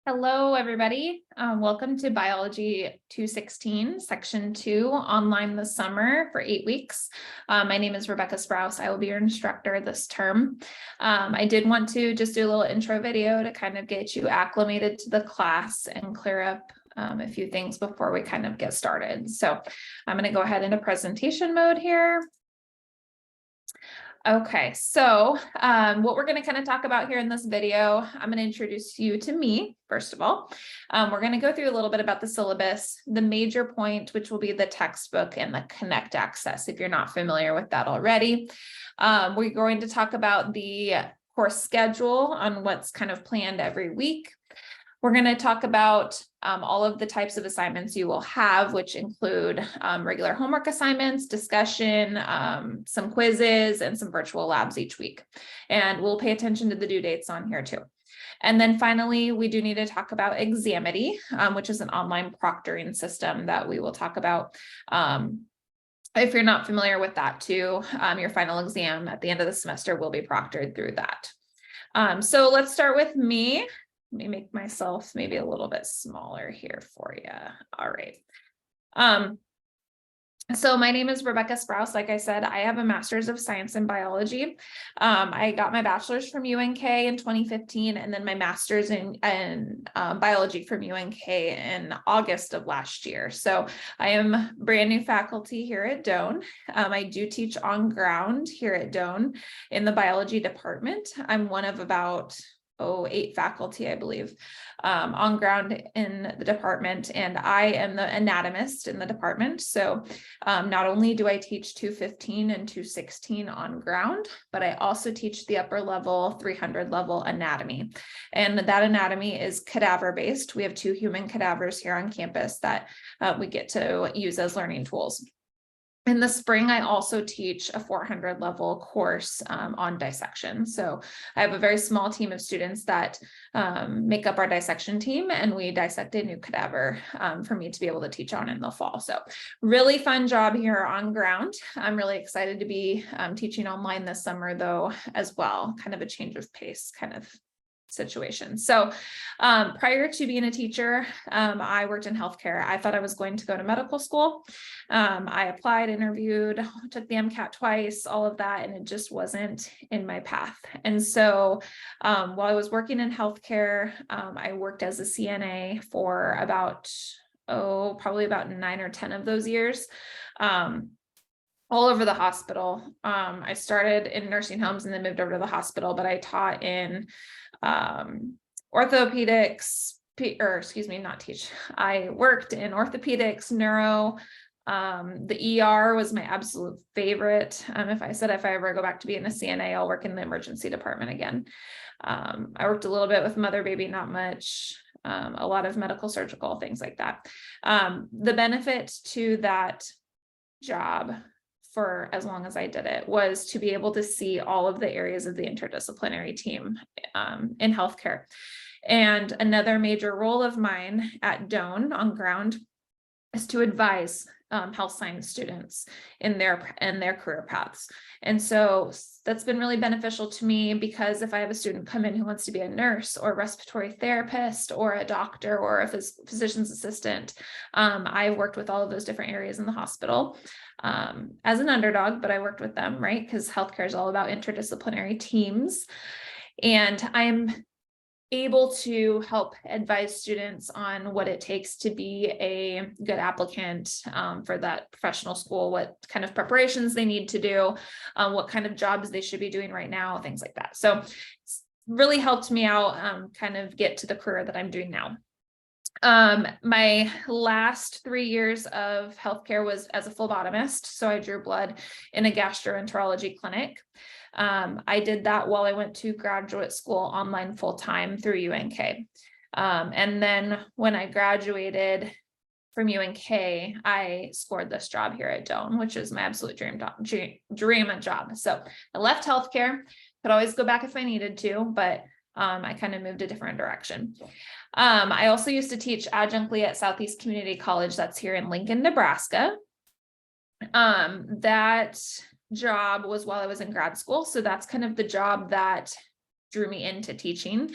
Hello, everybody. Welcome to Biology 216, Section 2, online this summer for 8 weeks. My name is Rebecca Sprouse. I will be your instructor this term. I did want to just do a little intro video to kind of get you acclimated to the class and clear up a few things before we kind of get started. So I'm going to go ahead into presentation mode here. Okay, so what we're going to kind of talk about here in this video, I'm going to introduce you to me, first of all. We're going to go through a little bit about the syllabus, the major point, which will be the textbook and the Connect access, if you're not familiar with that already. We're going to talk about the course schedule on what's kind of planned every week. We're going to talk about all of the types of assignments you will have, which include regular homework assignments, discussion, some quizzes, and some virtual labs each week. And we'll pay attention to the due dates on here too. And then finally, we do need to talk about Examity, which is an online proctoring system that we will talk about. If you're not familiar with that too, your final exam at the end of the semester will be proctored through that. So let's start with me. Let me make myself maybe a little bit smaller here for you. All right. So my name is Rebecca Sprouse. Like I said, I have a master's of science in biology. I got my bachelor's from UNK in 2015, and then my master's in biology from UNK in August of last year. So I am brand new faculty here at Doane. I do teach on ground here at Doane in the biology department. I'm one of about 8 faculty, I believe, on ground in the department, and I am the anatomist in the department. So not only do I teach 215 and 216 on ground, but I also teach the upper level 300 level anatomy. And that anatomy is cadaver based. We have 2 human cadavers here on campus that we get to use as learning tools. In the spring, I also teach a 400 level course on dissection. So I have a very small team of students that make up our dissection team, and we dissect a new cadaver for me to be able to teach on in the fall. So really fun job here on ground. I'm really excited to be teaching online this summer though, as well, kind of a change of pace kind of situation. So prior to being a teacher, I worked in healthcare. I thought I was going to go to medical school. I applied, interviewed, took the MCAT twice, all of that, and it just wasn't in my path. And so while I was working in healthcare, I worked as a CNA for about, probably about 9 or 10 of those years. All over the hospital. I started in nursing homes and then moved over to the hospital, but I taught in orthopedics, I worked in orthopedics, neuro. The ER was my absolute favorite. If I ever go back to being a CNA, I'll work in the emergency department again. I worked a little bit with mother, baby, not much. A lot of medical, surgical, things like that. The benefit to that job for as long as I did it was to be able to see all of the areas of the interdisciplinary team in healthcare. And another major role of mine at Doane on ground is to advise health science students in their career paths. And so that's been really beneficial to me, because if I have a student come in who wants to be a nurse or a respiratory therapist or a doctor or a physician's assistant, I've worked with all of those different areas in the hospital as an underdog, but I worked with them, right? Because healthcare is all about interdisciplinary teams. And I'm able to help advise students on what it takes to be a good applicant for that professional school, what kind of preparations they need to do, what kind of jobs they should be doing right now, things like that. So it's really helped me out kind of get to the career that I'm doing now. My last 3 years of healthcare was as a phlebotomist. So I drew blood in a gastroenterology clinic. I did that while I went to graduate school online full-time through UNK. And then when I graduated from UNK, I scored this job here at Doane, which is my absolute dream job. So I left healthcare, could always go back if I needed to, but I kind of moved a different direction. I also used to teach adjunctly at Southeast Community College, that's here in Lincoln, Nebraska. That job was while I was in grad school. So that's kind of the job that drew me into teaching.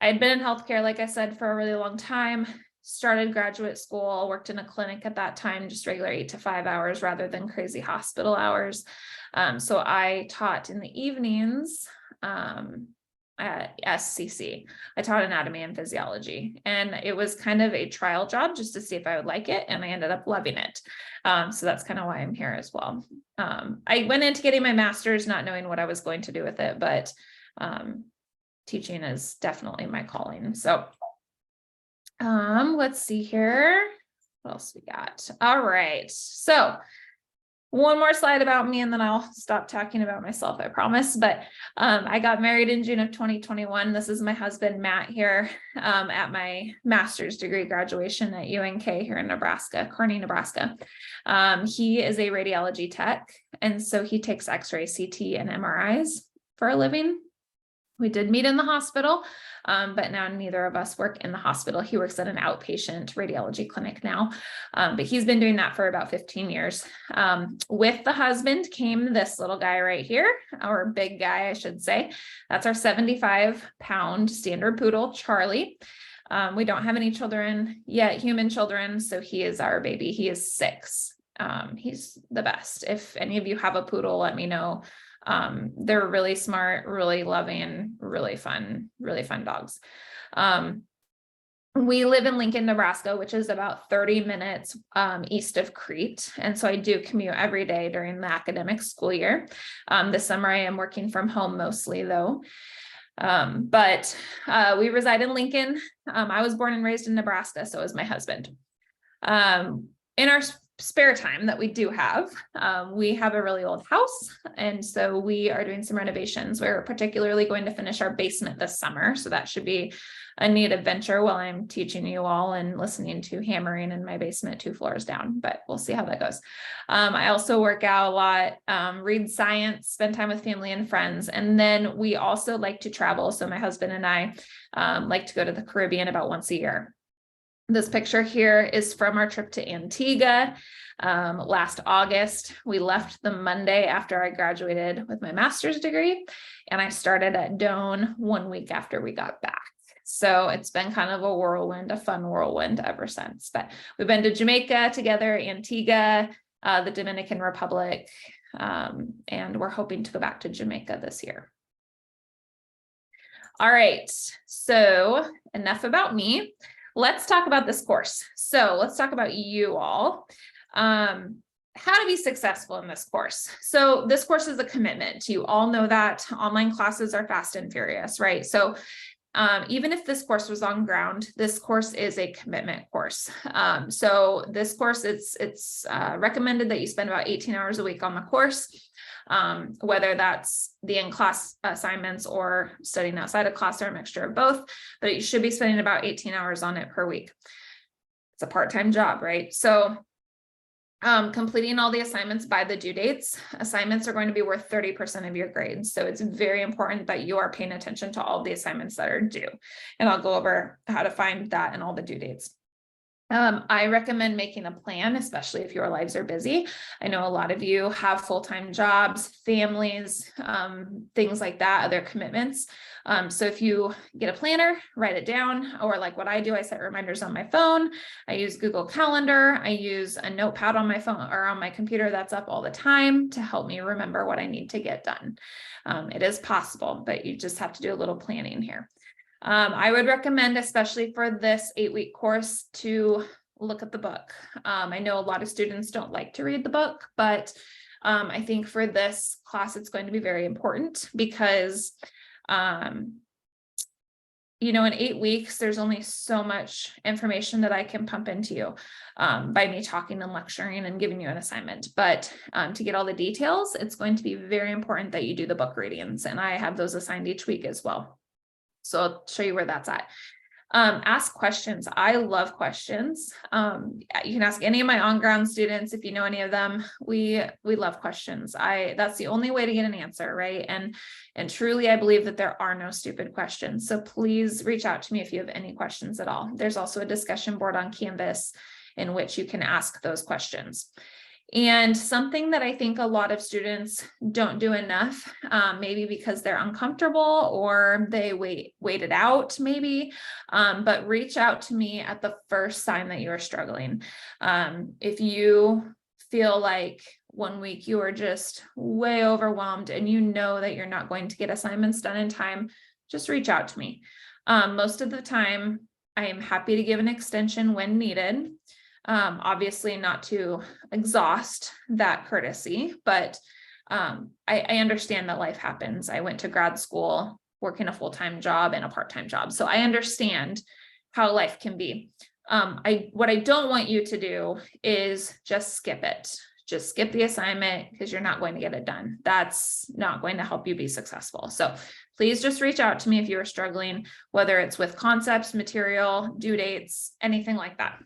I'd been in healthcare, like I said, for a really long time, started graduate school, worked in a clinic at that time, just regular 8 to 5 hours rather than crazy hospital hours. So I taught in the evenings at SCC. I taught anatomy and physiology, and it was kind of a trial job just to see if I would like it. And I ended up loving it. So that's kind of why I'm here as well. I went into getting my master's not knowing what I was going to do with it, but teaching is definitely my calling. So let's see here. What else we got? All right. So one more slide about me and then I'll stop talking about myself, I promise. But I got married in June of 2021. This is my husband, Matt, here at my master's degree graduation at UNK here in Nebraska, Kearney, Nebraska. He is a radiology tech. And so he takes X-ray, CT, and MRIs for a living. We did meet in the hospital, but now neither of us work in the hospital. He works at an outpatient radiology clinic now, but he's been doing that for about 15 years. With the husband came this little guy right here, or big guy, I should say. That's our 75-pound standard poodle, Charlie. We don't have any children yet, human children, so he is our baby. He is 6. He's the best. If any of you have a poodle, let me know. They're really smart, really loving, really fun dogs. We live in Lincoln, Nebraska, which is about 30 minutes east of Crete. And so I do commute every day during the academic school year. This summer I am working from home mostly though. But we reside in Lincoln. I was born and raised in Nebraska, so is my husband. In our spare time that we do have, we have a really old house, and so we are doing some renovations. We're particularly going to finish our basement this summer, so that should be a neat adventure while I'm teaching you all and listening to hammering in my basement 2 floors down, but we'll see how that goes. I also work out a lot, read science, spend time with family and friends, and then we also like to travel. So my husband and I like to go to the Caribbean about once a year. This picture here is from our trip to Antigua last August. We left the Monday after I graduated with my master's degree, and I started at Doan 1 week after we got back. So it's been kind of a whirlwind, a fun whirlwind ever since. But we've been to Jamaica together, Antigua, the Dominican Republic, and we're hoping to go back to Jamaica this year. All right, so enough about me. Let's talk about this course. So let's talk about you all. How to be successful in this course. So this course is a commitment. You all know that online classes are fast and furious, right? So even if this course was on ground, this course is a commitment course. So this course, it's recommended that you spend about 18 hours a week on the course. Whether that's the in-class assignments or studying outside of class or a mixture of both, but you should be spending about 18 hours on it per week. It's a part-time job, right? So completing all the assignments by the due dates. Assignments are going to be worth 30% of your grades. So it's very important that you are paying attention to all the assignments that are due. And I'll go over how to find that and all the due dates. I recommend making a plan, especially if your lives are busy. I know a lot of you have full-time jobs, families, things like that, other commitments. So if you get a planner, write it down, or like what I do, I set reminders on my phone. I use Google Calendar. I use a notepad on my phone or on my computer that's up all the time to help me remember what I need to get done. It is possible, but you just have to do a little planning here. I would recommend, especially for this 8-week course, to look at the book. I know a lot of students don't like to read the book, but I think for this class, it's going to be very important because, you know, in 8 weeks, there's only so much information that I can pump into you by me talking and lecturing and giving you an assignment. But to get all the details, it's going to be very important that you do the book readings, and I have those assigned each week as well. So I'll show you where that's at. Ask questions. I love questions. You can ask any of my on-ground students if you know any of them. We love questions. That's the only way to get an answer, right? And truly, I believe that there are no stupid questions. So please reach out to me if you have any questions at all. There's also a discussion board on Canvas in which you can ask those questions. And something that I think a lot of students don't do enough, maybe because they're uncomfortable or they wait it out maybe, but reach out to me at the first sign that you are struggling. If you feel like one week you are just way overwhelmed and you know that you're not going to get assignments done in time, just reach out to me. Most of the time, I am happy to give an extension when needed. Obviously not to exhaust that courtesy, but I understand that life happens. I went to grad school working a full-time job and a part-time job. So I understand how life can be. What I don't want you to do is just skip it. Just skip the assignment because you're not going to get it done. That's not going to help you be successful. So please just reach out to me if you are struggling, whether it's with concepts, material, due dates, anything like that.